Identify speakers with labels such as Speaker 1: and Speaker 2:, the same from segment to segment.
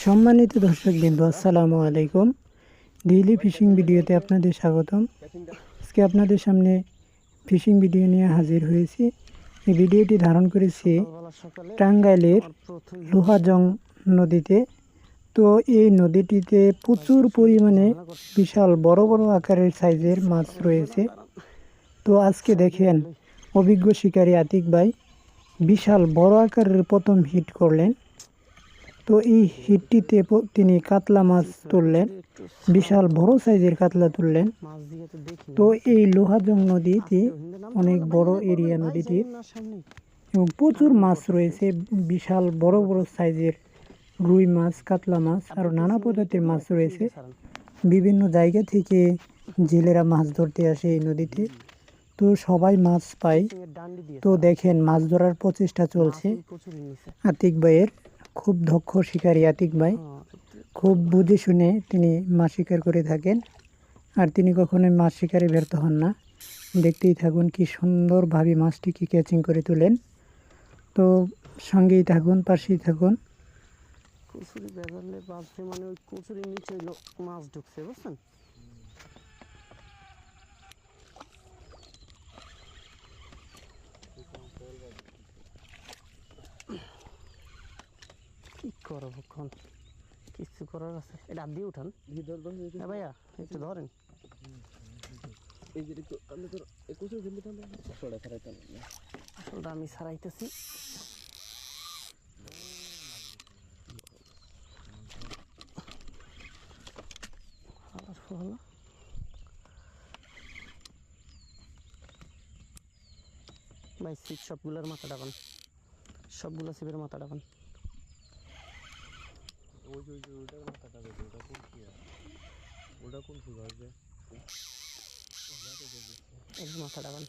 Speaker 1: সম্মানিত দর্শকবৃন্দ, আসসালামু আলাইকুম। ডেইলি ফিশিং ভিডিওতে আপনাদের স্বাগতম। আজকে আপনাদের সামনে ফিশিং ভিডিও নিয়ে হাজির হয়েছি। এই ভিডিওটি ধারণ করেছি টাঙ্গাইলের লোহাজং নদীতে। তো এই নদীটিতে প্রচুর পরিমাণে বিশাল বড় বড় আকারের সাইজের মাছ রয়েছে। তো আজকে দেখেন অভিজ্ঞ শিকারী আতিক ভাই বিশাল বড় আকারের প্রথম হিট করলেন। তো এই হিটটিতে তিনি কাতলা মাছ তুললেন, বিশাল বড় সাইজের কাতলা তুললেন। তো এই লোহাজং নদীটি অনেক বড় এরিয়া নদীটির এবং প্রচুর মাছ রয়েছে, বিশাল বড় বড় সাইজের রুই মাছ, কাতলা মাছ আরও নানা প্রজাতির মাছ রয়েছে। বিভিন্ন জায়গা থেকে জেলেরা মাছ ধরতে আসে এই নদীতে। তো সবাই মাছ পায়। তো দেখেন মাছ ধরার প্রচেষ্টা চলছে আতিক ভাইয়ের। খুব দক্ষ শিকারী আতিক ভাই, খুব বুঝে শুনে তিনি মাছ শিকার করে থাকেন। আর তিনি কখনোই মাছ শিকারে ব্যর্থ হন না। দেখতেই থাকুন কি সুন্দরভাবে মাছটিকে ক্যাচিং করে তোলেন। তো সঙ্গেই থাকুন, পাশেই থাকুন।
Speaker 2: কচুরি বেজালে বাজছে মানে ওই কচুরির নিচে মাছ ঢুকছে, বুঝছেন? কি করবো এখন, কিছু করার আছে? এটা হাত দিয়ে উঠান ভাইয়া, একটু ধরেন। আসলটা আমি ছাড়াইতেছি। ভাই সিপ সবগুলোর মাথা ডাকান, সবগুলো সিপের মাথা ডাকান। মাথা ডাকান,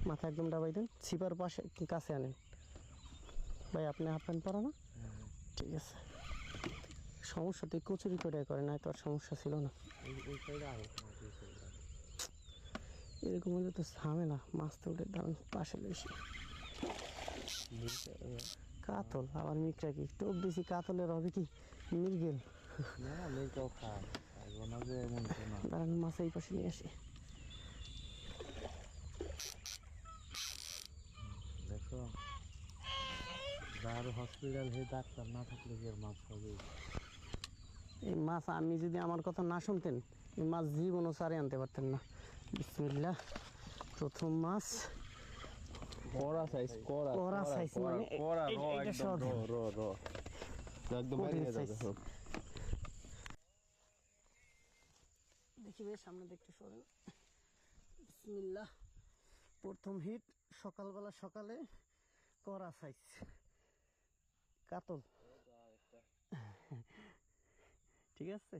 Speaker 2: মাথা একদম ডাবাই দেন, ছিপার পাশে কাছে আনেন। ভাই আপনি হাফ প্যান্ট পরা না? ঠিক আছে, সমস্যা তুই কচুরি করে করে না, তো আর সমস্যা ছিল না। এরকম হলে তো ঝামেলা, মাছ তো উঠে দাঁড়ান পাশে বেশি কাতল, আবার মিকটা কি টোপ বেশি কাতলের হবে কি মৃগেল? দাঁড়ান মাছ এই পাশে নিয়ে আসি।
Speaker 3: দেখো হসপিটাল হে ডাক্তার না থাকলে কি আর মাছ হবে?
Speaker 2: এই মাছ আমি যদি আমার কথা না শুনতেন, এই মাছ জীবনও সারে আনতে পারতেন না। বিসমিল্লাহ, প্রথম মাছ
Speaker 3: কড়া সাইজ,
Speaker 2: কড়া সাইজ মানে
Speaker 3: কড়া র,
Speaker 2: এটা
Speaker 3: একদম র র একদম বেরিয়ে যাবে সব।
Speaker 2: দেখি ভাই সামনে দেখতে সরেন। বিসমিল্লাহ, প্রথম হিট সকালবেলা, সকালে কড়া সাইজ কাতল। ঠিক আছে,